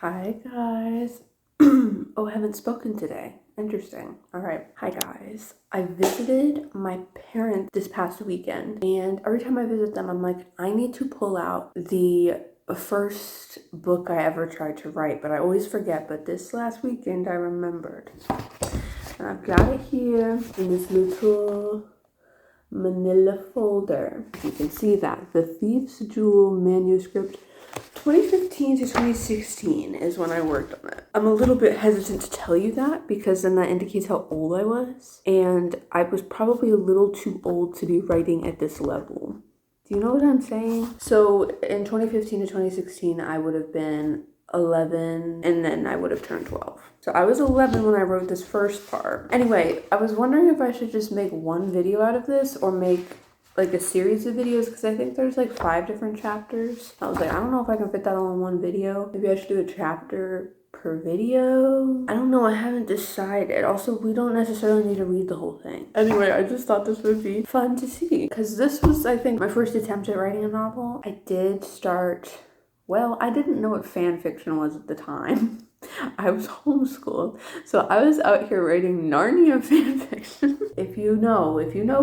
Hi guys. Oh, I haven't spoken today. Interesting. All right. Hi guys. I visited my parents this past weekend, and every time I visit them, I'm like, I need to pull out the first book I ever tried to write, but I always forget. But this last weekend, I remembered. And I've got it here in this little manila folder. You can see that the Thief's Jewel manuscript 2015 to 2016 is when I worked on it. I'm a little bit hesitant to tell you that because then that indicates how old I was. And I was probably a little too old to be writing at this level. Do you know what I'm saying? So in 2015 to 2016, I would have been 11 and then I would have turned 12. So I was 11 when I wrote this first part. Anyway, I was wondering if I should just make one video out of this or make like a series of videos because I think there's like 5 different chapters. I was like, I don't know if I can fit that all in one video. Maybe I should do a chapter per video. I don't know, I haven't decided. Also, we don't necessarily need to read the whole thing. Anyway, I just thought this would be fun to see because this was, I think, my first attempt at writing a novel. I did start, well, I didn't know what fan fiction was at the time. I was homeschooled, so I was out here writing Narnia fanfiction. If you know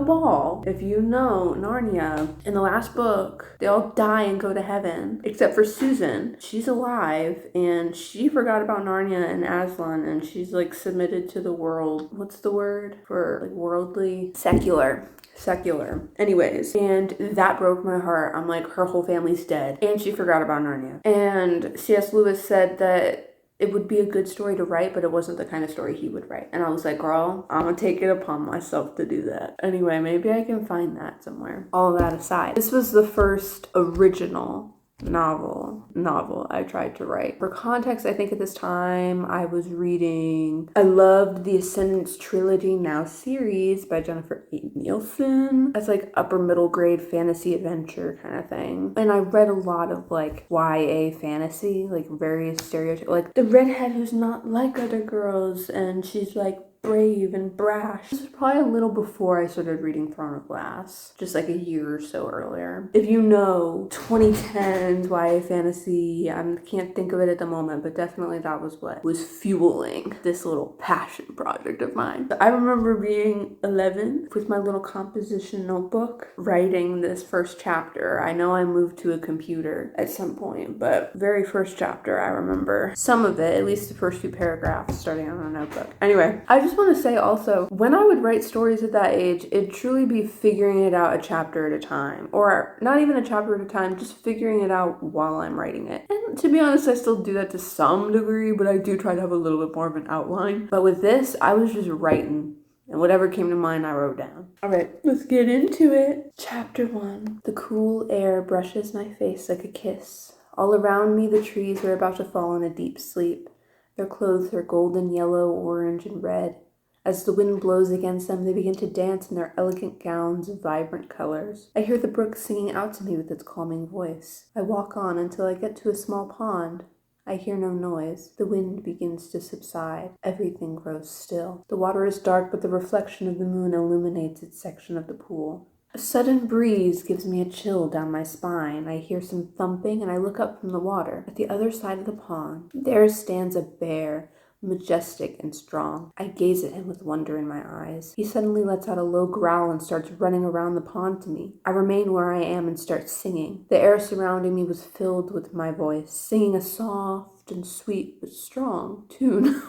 Ball, if you know Narnia, in the last book, they all die and go to heaven, except for Susan. She's alive, and she forgot about Narnia and Aslan, and she's like submitted to the world. What's the word for like worldly? Secular. Anyways, and that broke my heart. I'm like, her whole family's dead, and she forgot about Narnia. And C.S. Lewis said that it would be a good story to write, but it wasn't the kind of story he would write. And I was like, girl, I'm gonna take it upon myself to do that. Anyway, maybe I can find that somewhere. All that aside, this was the first original novel I tried to write. For context, I think at this time I loved the Ascendance Trilogy Now series by Jennifer A. Nielsen. That's like upper middle grade fantasy adventure kind of thing. And I read a lot of like YA fantasy, like various stereotypes, like the redhead who's not like other girls and she's like brave and brash. This was probably a little before I started reading Throne of Glass, just like a year or so earlier. If you know 2010s YA fantasy, I can't think of it at the moment, but definitely that was what was fueling this little passion project of mine. I remember being 11 with my little composition notebook, writing this first chapter. I know I moved to a computer at some point, but very first chapter, I remember some of it, at least the first few paragraphs, starting on a notebook. Anyway, I just want to say also, when I would write stories at that age, it'd truly be figuring it out a chapter at a time, or not even a chapter at a time, just figuring it out while I'm writing it. And to be honest, I still do that to some degree, but I do try to have a little bit more of an outline. But with this, I was just writing, and whatever came to mind, I wrote down. All right, let's get into it. Chapter 1. The cool air brushes my face like a kiss. All around me, the trees are about to fall in a deep sleep. Their clothes are golden yellow, orange, and red. As the wind blows against them, they begin to dance in their elegant gowns of vibrant colors. I hear the brook singing out to me with its calming voice. I walk on until I get to a small pond. I hear no noise. The wind begins to subside. Everything grows still. The water is dark, but the reflection of the moon illuminates its section of the pool. A sudden breeze gives me a chill down my spine. I hear some thumping, and I look up from the water. At the other side of the pond, there stands a bear, majestic and strong. I gaze at him with wonder in my eyes. He suddenly lets out a low growl and starts running around the pond to me. I remain where I am and start singing. The air surrounding me was filled with my voice, singing a soft and sweet but strong tune.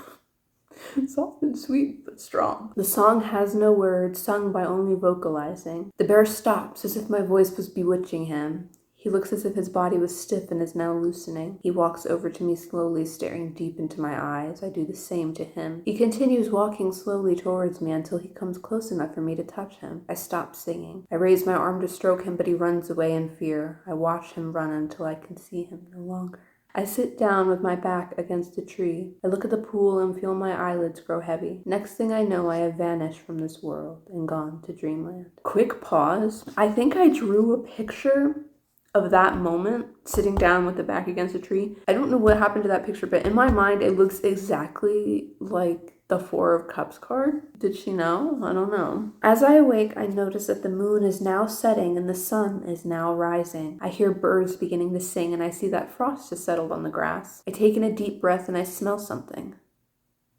Soft and sweet, but strong. The song has no words, sung by only vocalizing. The bear stops, as if my voice was bewitching him. He looks as if his body was stiff and is now loosening. He walks over to me slowly, staring deep into my eyes. I do the same to him. He continues walking slowly towards me until he comes close enough for me to touch him. I stop singing. I raise my arm to stroke him, but he runs away in fear. I watch him run until I can see him no longer. I sit down with my back against a tree. I look at the pool and feel my eyelids grow heavy. Next thing I know, I have vanished from this world and gone to dreamland. Quick pause. I think I drew a picture of that moment, sitting down with the back against a tree. I don't know what happened to that picture, but in my mind, it looks exactly like The Four of Cups card? Did she know? I don't know. As I awake, I notice that the moon is now setting and the sun is now rising. I hear birds beginning to sing and I see that frost has settled on the grass. I take in a deep breath and I smell something.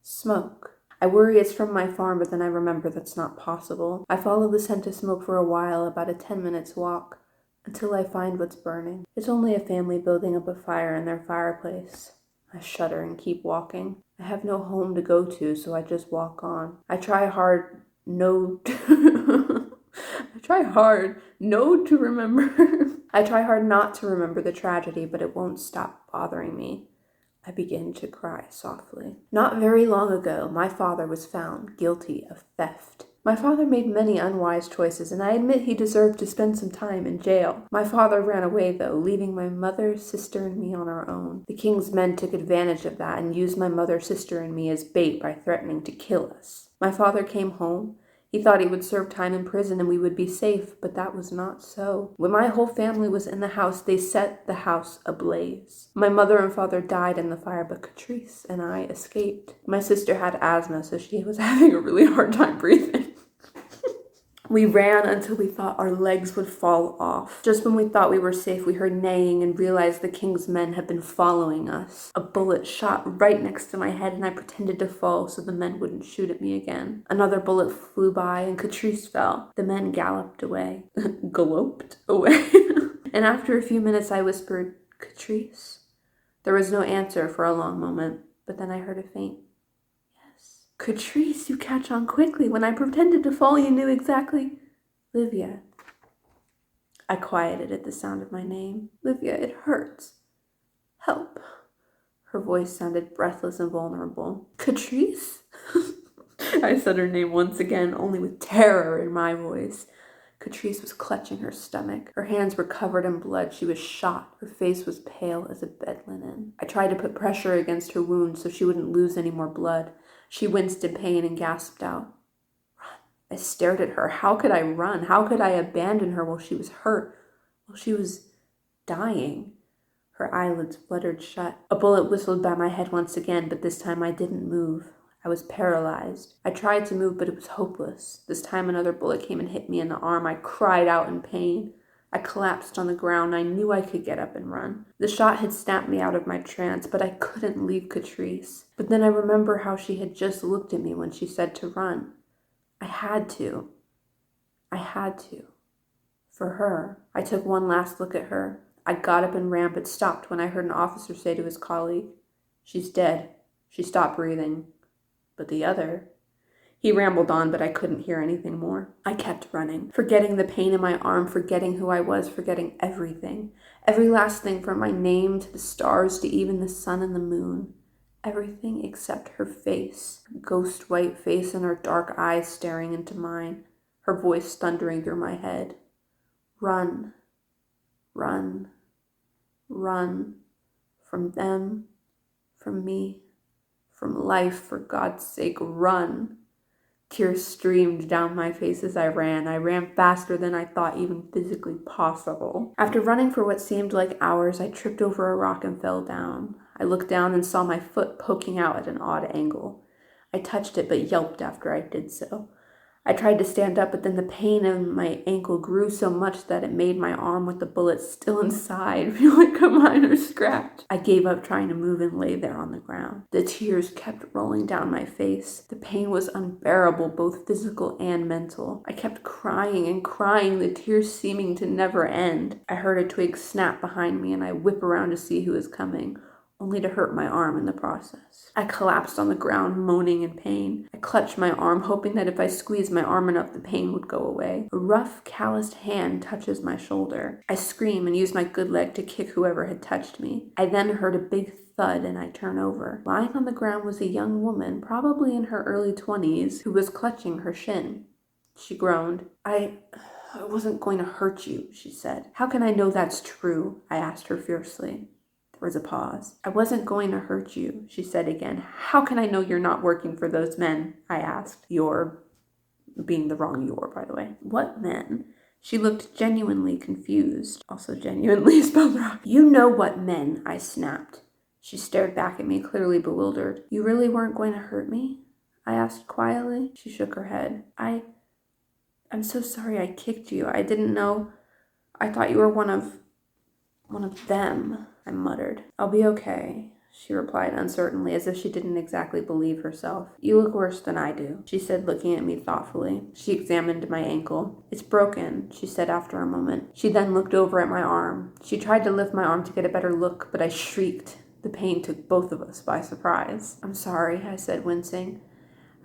Smoke. I worry it's from my farm, but then I remember that's not possible. I follow the scent of smoke for a while, about a 10 minutes walk, until I find what's burning. It's only a family building up a fire in their fireplace. I shudder and keep walking. I have no home to go to, so I just walk on. I try hard not to remember the tragedy, but it won't stop bothering me. I begin to cry softly. Not very long ago, my father was found guilty of theft. My father made many unwise choices, and I admit he deserved to spend some time in jail. My father ran away, though, leaving my mother, sister, and me on our own. The king's men took advantage of that and used my mother, sister, and me as bait by threatening to kill us. My father came home. He thought he would serve time in prison and we would be safe, but that was not so. When my whole family was in the house, they set the house ablaze. My mother and father died in the fire, but Catrice and I escaped. My sister had asthma, so she was having a really hard time breathing. We ran until we thought our legs would fall off. Just when we thought we were safe, we heard neighing and realized the king's men had been following us. A bullet shot right next to my head and I pretended to fall so the men wouldn't shoot at me again. Another bullet flew by and Catrice fell. The men galloped away. Galloped away. And after a few minutes I whispered, "Catrice?" There was no answer for a long moment, but then I heard a faint, "Catrice, you catch on quickly. When I pretended to fall, you knew exactly." "Livya." I quieted at the sound of my name. "Livya, it hurts. Help." Her voice sounded breathless and vulnerable. "Catrice?" I said her name once again, only with terror in my voice. Catrice was clutching her stomach. Her hands were covered in blood. She was shot. Her face was pale as a bed linen. I tried to put pressure against her wound so she wouldn't lose any more blood. She winced in pain and gasped out, "Run." I stared at her. How could I run? How could I abandon her while she was hurt? While she was dying? Her eyelids fluttered shut. A bullet whistled by my head once again, but this time I didn't move. I was paralyzed. I tried to move, but it was hopeless. This time another bullet came and hit me in the arm. I cried out in pain. I collapsed on the ground. I knew I could get up and run. The shot had snapped me out of my trance, but I couldn't leave Catrice. But then I remember how she had just looked at me when she said to run. I had to. For her. I took one last look at her. I got up and ran, but stopped when I heard an officer say to his colleague, "She's dead. She stopped breathing." But the other... He rambled on, but I couldn't hear anything more. I kept running, forgetting the pain in my arm, forgetting who I was, forgetting everything. Every last thing, from my name to the stars to even the sun and the moon. Everything except her face, her ghost white face and her dark eyes staring into mine, her voice thundering through my head. Run, run, run. From them, from me, from life, for God's sake, run. Tears streamed down my face as I ran. I ran faster than I thought even physically possible. After running for what seemed like hours, I tripped over a rock and fell down. I looked down and saw my foot poking out at an odd angle. I touched it but yelped after I did so. I tried to stand up, but then the pain in my ankle grew so much that it made my arm with the bullet still inside feel like a minor scratch. I gave up trying to move and lay there on the ground. The tears kept rolling down my face. The pain was unbearable, both physical and mental. I kept crying and crying, the tears seeming to never end. I heard a twig snap behind me and I whip around to see who was coming, only to hurt my arm in the process. I collapsed on the ground, moaning in pain. I clutched my arm, hoping that if I squeezed my arm enough, the pain would go away. A rough, calloused hand touches my shoulder. I scream and use my good leg to kick whoever had touched me. I then heard a big thud and I turn over. Lying on the ground was a young woman, probably in her early 20s, who was clutching her shin. She groaned. I wasn't going to hurt you," she said. "How can I know that's true?" I asked her fiercely. There was a pause. "I wasn't going to hurt you," she said again. "How can I know you're not working for those men?" I asked. "You're," being the wrong "your," by the way. "What men?" She looked genuinely confused. Also genuinely spelled wrong. "You know what men," I snapped. She stared back at me, clearly bewildered. "You really weren't going to hurt me?" I asked quietly. She shook her head. I'm so sorry I kicked you. I didn't know. I thought you were one of them, I muttered. I'll be okay, she replied uncertainly, as if she didn't exactly believe herself. You look worse than I do, she said, looking at me thoughtfully. She examined my ankle. It's broken, she said after a moment. She then looked over at my arm. She tried to lift my arm to get a better look, but I shrieked. The pain took both of us by surprise. I'm sorry, I said, wincing.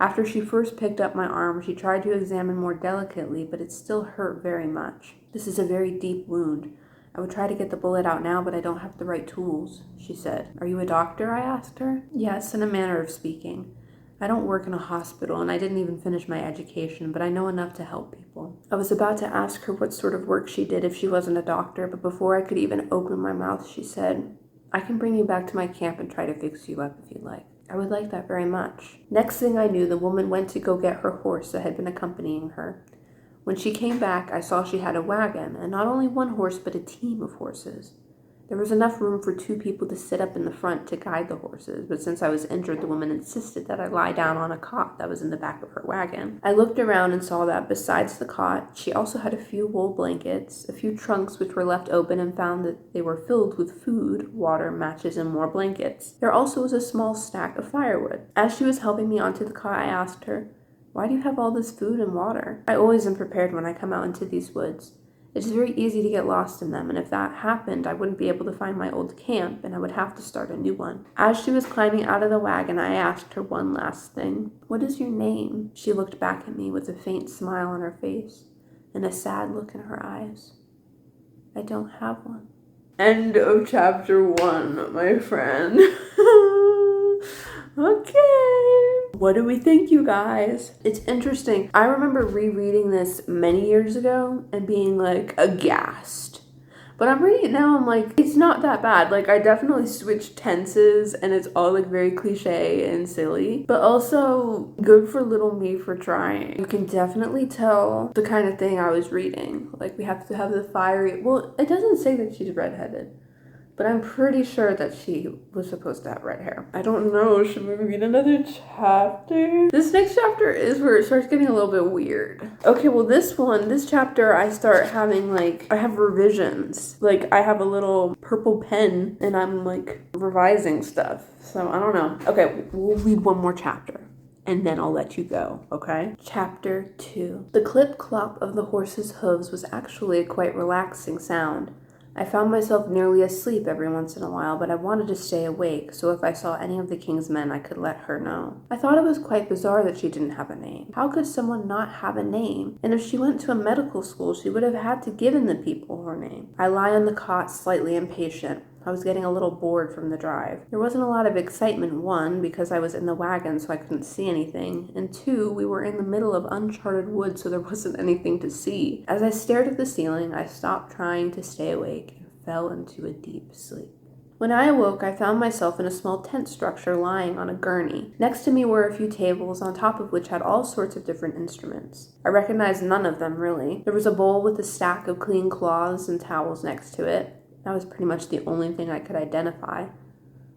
After she first picked up my arm, she tried to examine more delicately, but it still hurt very much. This is a very deep wound. I would try to get the bullet out now, but I don't have the right tools, she said. Are you a doctor? I asked her. Yes, in a manner of speaking. I don't work in a hospital, and I didn't even finish my education, but I know enough to help people. I was about to ask her what sort of work she did if she wasn't a doctor, but before I could even open my mouth, she said, I can bring you back to my camp and try to fix you up if you'd like. I would like that very much. Next thing I knew, the woman went to go get her horse that had been accompanying her. When she came back, I saw she had a wagon, and not only one horse, but a team of horses. There was enough room for 2 people to sit up in the front to guide the horses, but since I was injured, the woman insisted that I lie down on a cot that was in the back of her wagon. I looked around and saw that, besides the cot, she also had a few wool blankets, a few trunks which were left open, and found that they were filled with food, water, matches, and more blankets. There also was a small stack of firewood. As she was helping me onto the cot, I asked her, why do you have all this food and water? I always am prepared when I come out into these woods. It is very easy to get lost in them, and if that happened, I wouldn't be able to find my old camp, and I would have to start a new one. As she was climbing out of the wagon, I asked her one last thing. What is your name? She looked back at me with a faint smile on her face and a sad look in her eyes. I don't have one. End of chapter 1, my friend. Okay. What do we think, you guys? It's interesting. I remember rereading this many years ago and being like aghast. But I'm reading it now, I'm like, it's not that bad. Like, I definitely switched tenses and it's all like very cliche and silly, but also good for little me for trying. You can definitely tell the kind of thing I was reading. Like, we have to have the fiery, well, it doesn't say that she's redheaded, but I'm pretty sure that she was supposed to have red hair. I don't know, should we read another chapter? This next chapter is where it starts getting a little bit weird. Okay, well this chapter, I start having I have revisions. Like, I have a little purple pen and I'm like revising stuff. So I don't know. Okay, we'll read one more chapter and then I'll let you go, okay? Chapter 2. The clip-clop of the horse's hooves was actually a quite relaxing sound. I found myself nearly asleep every once in a while, but I wanted to stay awake, so if I saw any of the king's men, I could let her know. I thought it was quite bizarre that she didn't have a name. How could someone not have a name? And if she went to a medical school, she would have had to given the people her name. I lie on the cot, slightly impatient. I was getting a little bored from the drive. There wasn't a lot of excitement, 1, because I was in the wagon so I couldn't see anything, and 2, we were in the middle of uncharted woods so there wasn't anything to see. As I stared at the ceiling, I stopped trying to stay awake and fell into a deep sleep. When I awoke, I found myself in a small tent structure lying on a gurney. Next to me were a few tables, on top of which had all sorts of different instruments. I recognized none of them, really. There was a bowl with a stack of clean cloths and towels next to it. That was pretty much the only thing I could identify.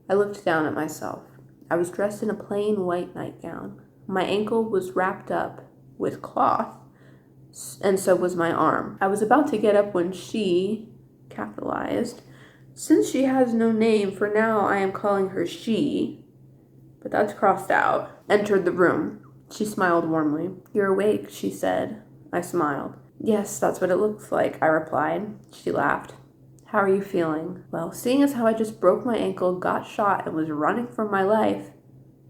I looked down at myself. I was dressed in a plain white nightgown. My ankle was wrapped up with cloth, and so was my arm. I was about to get up when she, capitalized, since she has no name, for now I am calling her she, but that's crossed out, entered the room. She smiled warmly. You're awake, she said. I smiled. Yes, that's what it looks like, I replied. She laughed. How are you feeling? Well, seeing as how I just broke my ankle, got shot, and was running for my life,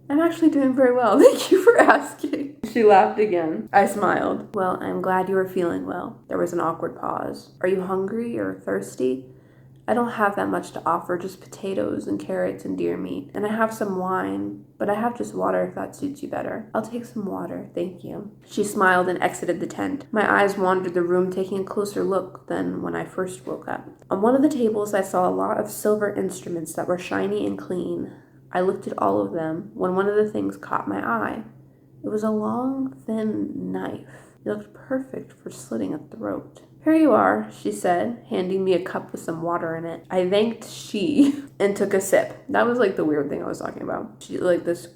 I'm actually doing very well. Thank you for asking. She laughed again. I smiled. Well, I'm glad you are feeling well. There was an awkward pause. Are you hungry or thirsty? I don't have that much to offer, just potatoes and carrots and deer meat. And I have some wine, but I have just water if that suits you better. I'll take some water, thank you. She smiled and exited the tent. My eyes wandered the room, taking a closer look than when I first woke up. On one of the tables, I saw a lot of silver instruments that were shiny and clean. I looked at all of them when one of the things caught my eye. It was a long, thin knife. It looked perfect for slitting a throat. "Here you are," she said, handing me a cup with some water in it. I thanked she and took a sip. That was like the weird thing I was talking about. She, like, this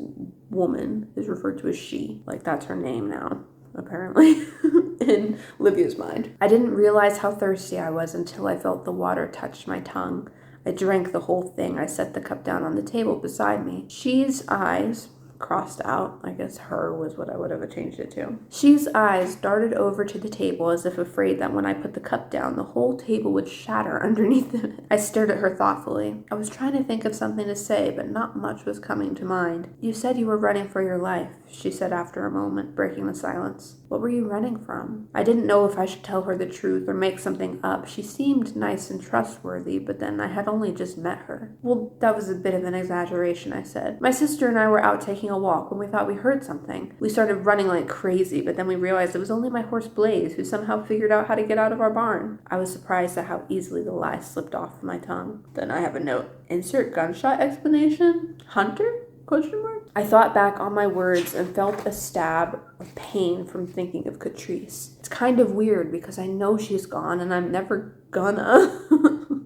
woman is referred to as she. Like, that's her name now, apparently, in Livya's mind. I didn't realize how thirsty I was until I felt the water touch my tongue. I drank the whole thing. I set the cup down on the table beside me. She's eyes, crossed out, I guess her was what I would have changed it to. She's eyes darted over to the table as if afraid that when I put the cup down, the whole table would shatter underneath it. I stared at her thoughtfully. I was trying to think of something to say, but not much was coming to mind. "You said you were running for your life," she said after a moment, breaking the silence. "What were you running from?" I didn't know if I should tell her the truth or make something up. She seemed nice and trustworthy, but then I had only just met her. "Well, that was a bit of an exaggeration," I said. "My sister and I were out taking a walk when we thought we heard something. We started running like crazy, but then we realized it was only my horse Blaze, who somehow figured out how to get out of our barn." I was surprised at how easily the lie slipped off my tongue. Then I have a note. Insert gunshot explanation? Hunter? Question mark? I thought back on my words and felt a stab of pain from thinking of Catrice. It's kind of weird because I know she's gone and I'm never gonna.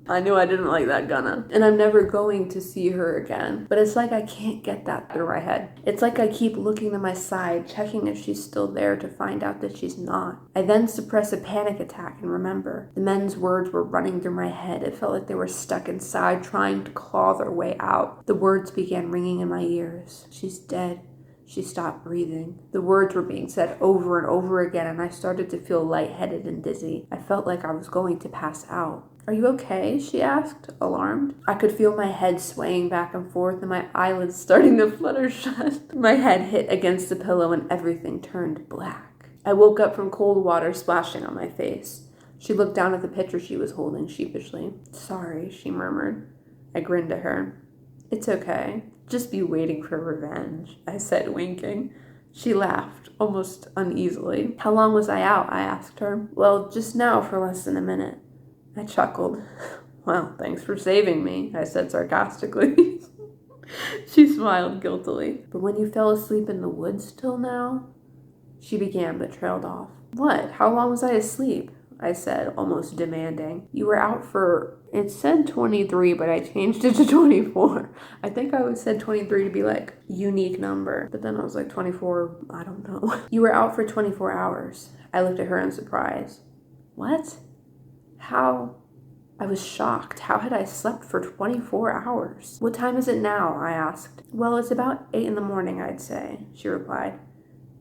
I knew I didn't like that gonna. And I'm never going to see her again. But it's like I can't get that through my head. It's like I keep looking to my side, checking if she's still there to find out that she's not. I then suppress a panic attack and remember. The men's words were running through my head. It felt like they were stuck inside, trying to claw their way out. The words began ringing in my ears. "She's dead. She stopped breathing." The words were being said over and over again, and I started to feel lightheaded and dizzy. I felt like I was going to pass out. "Are you okay?" she asked, alarmed. I could feel my head swaying back and forth and my eyelids starting to flutter shut. My head hit against the pillow and everything turned black. I woke up from cold water splashing on my face. She looked down at the picture she was holding sheepishly. "Sorry," she murmured. I grinned at her. "It's okay. Just be waiting for revenge," I said, winking. She laughed, almost uneasily. "How long was I out?" I asked her. "Well, just now for less than a minute." I chuckled. "Well, thanks for saving me," I said sarcastically. She smiled guiltily. "But when you fell asleep in the woods till now?" She began but trailed off. "What? How long was I asleep?" I said, almost demanding. "You were out for..." It said 23, but I changed it to 24. I think I would said 23 to be like unique number, but then I was like 24, I don't know. "You were out for 24 hours. I looked at her in surprise. "What? How?" I was shocked. How had I slept for 24 hours? "What time is it now?" I asked. "Well, it's about 8 in the morning, I'd say," she replied.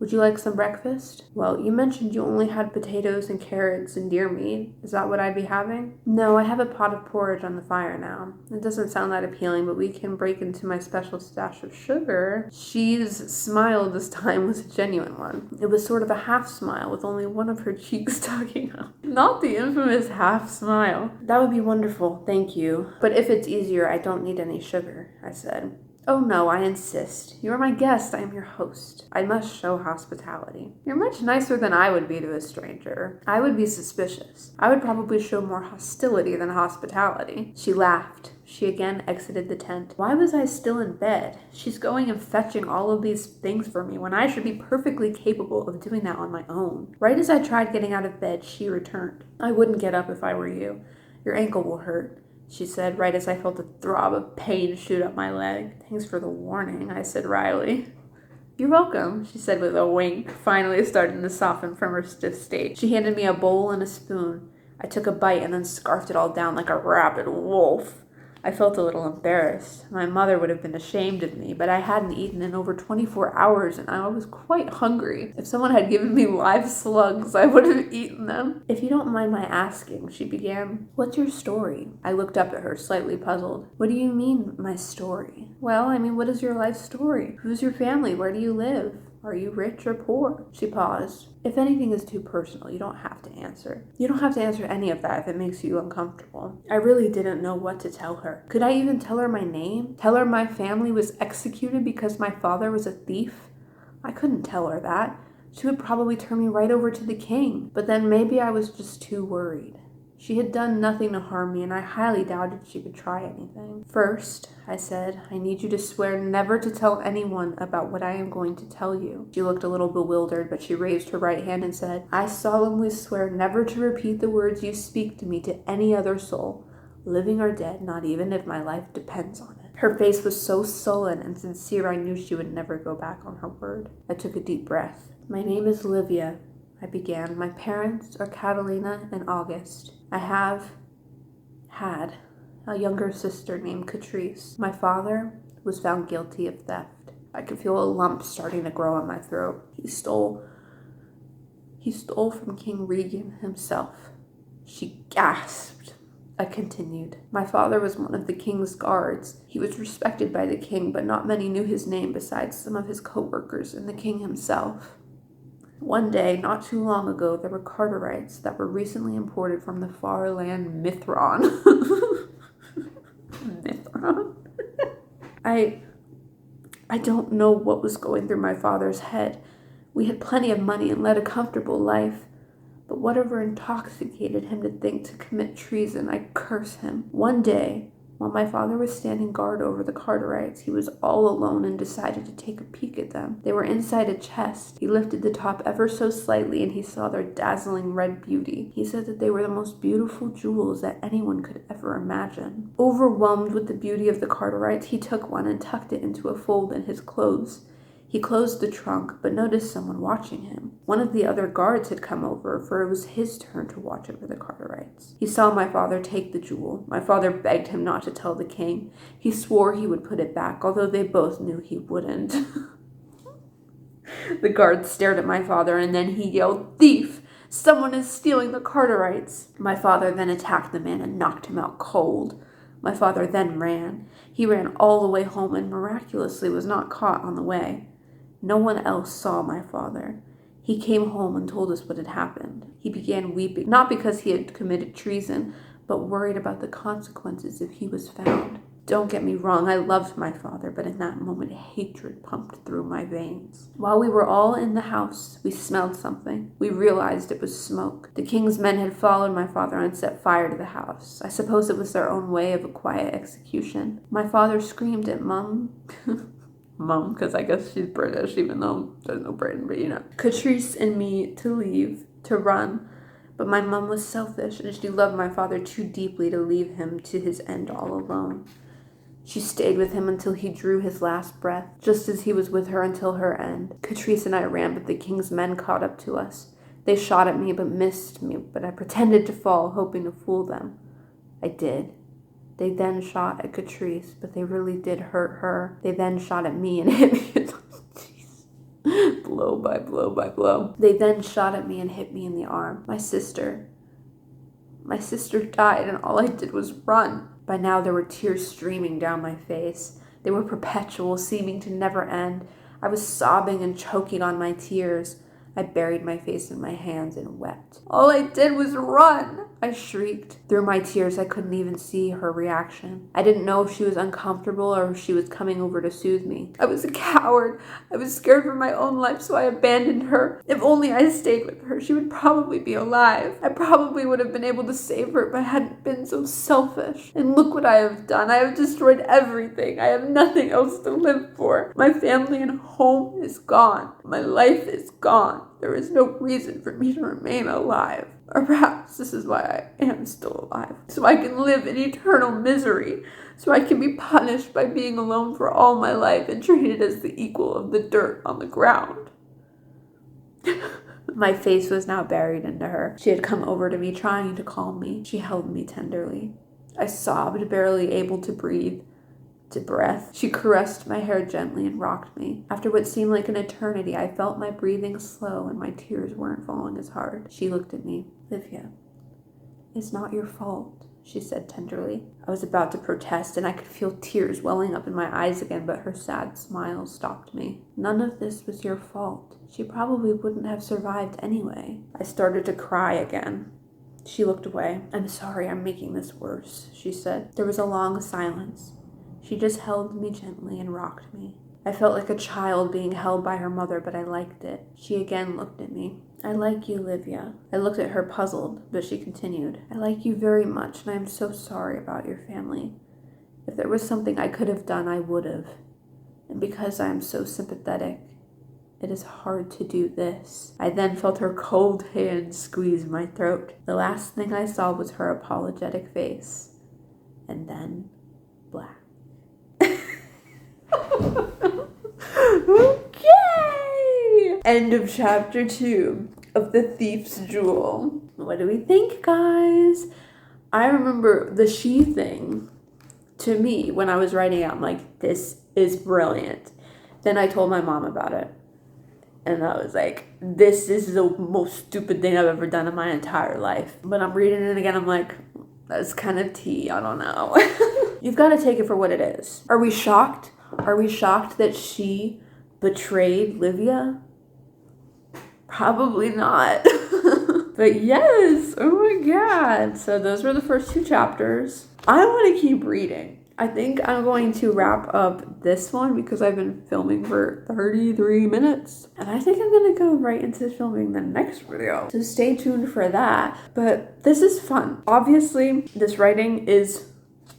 "Would you like some breakfast?" "Well, you mentioned you only had potatoes and carrots and deer meat. Is that what I'd be having?" "No, I have a pot of porridge on the fire now. It doesn't sound that appealing, but we can break into my special stash of sugar." She's smile this time was a genuine one. It was sort of a half smile with only one of her cheeks sticking out. Not the infamous half smile. "That would be wonderful, thank you. But if it's easier, I don't need any sugar," I said. "Oh no, I insist. You are my guest, I am your host. I must show hospitality." "You're much nicer than I would be to a stranger. I would be suspicious. I would probably show more hostility than hospitality." She laughed. She again exited the tent. Why was I still in bed? She's going and fetching all of these things for me when I should be perfectly capable of doing that on my own. Right as I tried getting out of bed, she returned. "I wouldn't get up if I were you. Your ankle will hurt," she said, right as I felt a throb of pain shoot up my leg. "Thanks for the warning," I said wryly. "You're welcome," she said with a wink, finally starting to soften from her stiff state. She handed me a bowl and a spoon. I took a bite and then scarfed it all down like a rabid wolf. I felt a little embarrassed. My mother would have been ashamed of me, but I hadn't eaten in over 24 hours and I was quite hungry. If someone had given me live slugs, I would have eaten them. "If you don't mind my asking," she began, "what's your story?" I looked up at her, slightly puzzled. "What do you mean, my story?" "Well, I mean, what is your life story? Who's your family? Where do you live? Are you rich or poor?" She paused. "If anything is too personal, you don't have to answer. You don't have to answer any of that if it makes you uncomfortable." I really didn't know what to tell her. Could I even tell her my name? Tell her my family was executed because my father was a thief? I couldn't tell her that. She would probably turn me right over to the king. But then maybe I was just too worried. She had done nothing to harm me, and I highly doubted she could try anything. "First," I said, "I need you to swear never to tell anyone about what I am going to tell you." She looked a little bewildered, but she raised her right hand and said, "I solemnly swear never to repeat the words you speak to me to any other soul, living or dead, not even if my life depends on it." Her face was so sullen and sincere I knew she would never go back on her word. I took a deep breath. "My name is Livia," I began. "My parents are Catalina and August. I have had a younger sister named Catrice. My father was found guilty of theft." I could feel a lump starting to grow in my throat. He stole from King Regan himself." She gasped. I continued. "My father was one of the king's guards. He was respected by the king, but not many knew his name besides some of his co-workers and the king himself. One day, not too long ago, there were Carterites that were recently imported from the far land Mithron." Mithron? I don't know what was going through my father's head. We had plenty of money and led a comfortable life. But whatever intoxicated him to think to commit treason, I curse him. One day, while my father was standing guard over the Carterites, he was all alone and decided to take a peek at them. They were inside a chest. He lifted the top ever so slightly and he saw their dazzling red beauty. He said that they were the most beautiful jewels that anyone could ever imagine. Overwhelmed with the beauty of the Carterites, he took one and tucked it into a fold in his clothes. He closed the trunk, but noticed someone watching him. One of the other guards had come over, for it was his turn to watch over the Carterites. He saw my father take the jewel. My father begged him not to tell the king. He swore he would put it back, although they both knew he wouldn't. The guard stared at my father, and then he yelled, "Thief! Someone is stealing the Carterites!" My father then attacked the man and knocked him out cold. My father then ran. He ran all the way home and miraculously was not caught on the way. No one else saw my father. He came home and told us what had happened. He began weeping, not because he had committed treason, but worried about the consequences if he was found. Don't get me wrong, I loved my father, but in that moment, hatred pumped through my veins. While we were all in the house, we smelled something. We realized it was smoke. The king's men had followed my father and set fire to the house. I suppose it was their own way of a quiet execution. My father screamed at Mum. Mum, because I guess she's British, even though there's no Britain, but you know. Catrice and me to leave, to run. But my mum was selfish, and she loved my father too deeply to leave him to his end all alone. She stayed with him until he drew his last breath, just as he was with her until her end. Catrice and I ran, but the king's men caught up to us. They shot at me, but missed me, but I pretended to fall, hoping to fool them. I did. They then shot at Catrice, but they really did hurt her. They then shot at me and hit me. Blow by blow by blow. They then shot at me and hit me in the arm. My sister died, and all I did was run. By now there were tears streaming down my face. They were perpetual, seeming to never end. I was sobbing and choking on my tears. I buried my face in my hands and wept. "All I did was run!" I shrieked. Through my tears, I couldn't even see her reaction. I didn't know if she was uncomfortable or if she was coming over to soothe me. I was a coward. I was scared for my own life, so I abandoned her. If only I stayed with her, she would probably be alive. I probably would have been able to save her if I hadn't been so selfish. And look what I have done. I have destroyed everything. I have nothing else to live for. My family and home is gone. My life is gone. There is no reason for me to remain alive. Or perhaps this is why I am still alive. So I can live in eternal misery. So I can be punished by being alone for all my life and treated as the equal of the dirt on the ground. My face was now buried into her. She had come over to me, trying to calm me. She held me tenderly. I sobbed, barely able to breathe. To breath. She caressed my hair gently and rocked me. After what seemed like an eternity, I felt my breathing slow and my tears weren't falling as hard. She looked at me. "Livia, it's not your fault," she said tenderly. I was about to protest, and I could feel tears welling up in my eyes again, but her sad smile stopped me. "None of this was your fault. She probably wouldn't have survived anyway." I started to cry again. She looked away. "I'm sorry I'm making this worse," she said. There was a long silence. She just held me gently and rocked me. I felt like a child being held by her mother, but I liked it. She again looked at me. I like you, Livia. I looked at her puzzled, but she continued. I like you very much, and I am so sorry about your family. If there was something I could have done, I would have. And because I am so sympathetic, it is hard to do this. I then felt her cold hand squeeze my throat. The last thing I saw was her apologetic face. And then, black. Okay! End of chapter 2 of The Thief's Jewel. What do we think, guys? I remember the she thing, to me, when I was writing it, I'm like, this is brilliant. Then I told my mom about it. And I was like, this is the most stupid thing I've ever done in my entire life. But I'm reading it again, I'm like, that's kind of tea, I don't know. You've got to take it for what it is. Are we shocked? Are we shocked that she betrayed Livia? Probably not. But yes, oh my god. So those were the first 2 chapters. I want to keep reading. I think I'm going to wrap up this one because I've been filming for 33 minutes. And I think I'm going to go right into filming the next video. So stay tuned for that. But this is fun. Obviously, this writing is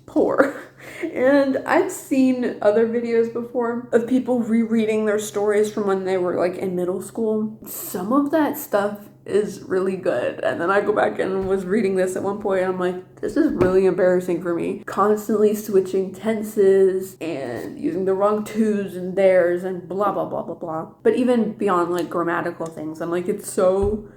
poor. And I've seen other videos before of people rereading their stories from when they were like in middle school. Some of that stuff is really good. And then I go back and was reading this at one point and I'm like, this is really embarrassing for me. Constantly switching tenses and using the wrong tos and theirs and blah, blah, blah, blah, blah. But even beyond like grammatical things, I'm like, it's so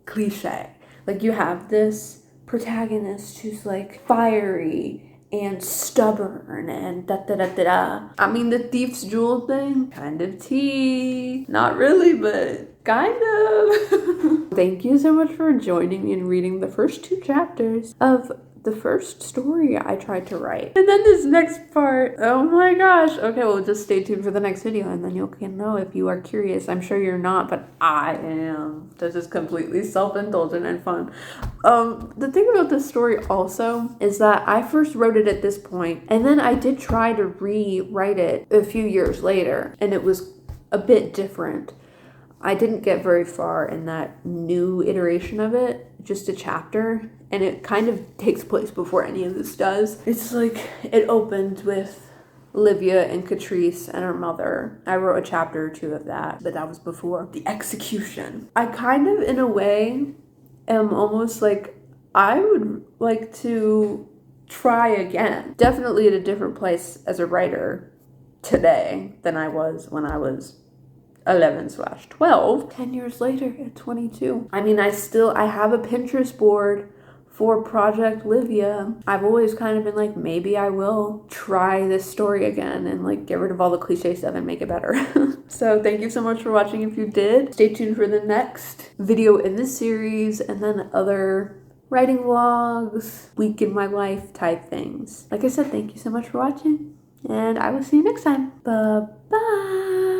cliche. Like you have this protagonist who's like fiery and stubborn and da-da-da-da-da. I mean, the Thief's Jewel thing, kind of tea. Not really, but kind of. Thank you so much for joining me in reading the first 2 chapters of the first story I tried to write. And then this next part, oh my gosh. Okay, well, just stay tuned for the next video and then you can know if you are curious. I'm sure you're not, but I am. This is completely self-indulgent and fun. The thing about this story also is that I first wrote it at this point, and then I did try to rewrite it a few years later, and it was a bit different. I didn't get very far in that new iteration of it, just a chapter, and it kind of takes place before any of this does. It's like, it opened with Livia and Catrice and her mother. I wrote a chapter or 2 of that, but that was before the execution. I kind of, in a way, am almost like, I would like to try again. Definitely at a different place as a writer today than I was when I was 11/12. 10 years later at 22. I mean, I have a Pinterest board for Project Livia. I've always kind of been like, maybe I will try this story again and like get rid of all the cliche stuff and make it better. So thank you so much for watching if you did. Stay tuned for the next video in this series and then other writing vlogs, week in my life type things. Like I said, thank you so much for watching and I will see you next time. Bye-bye.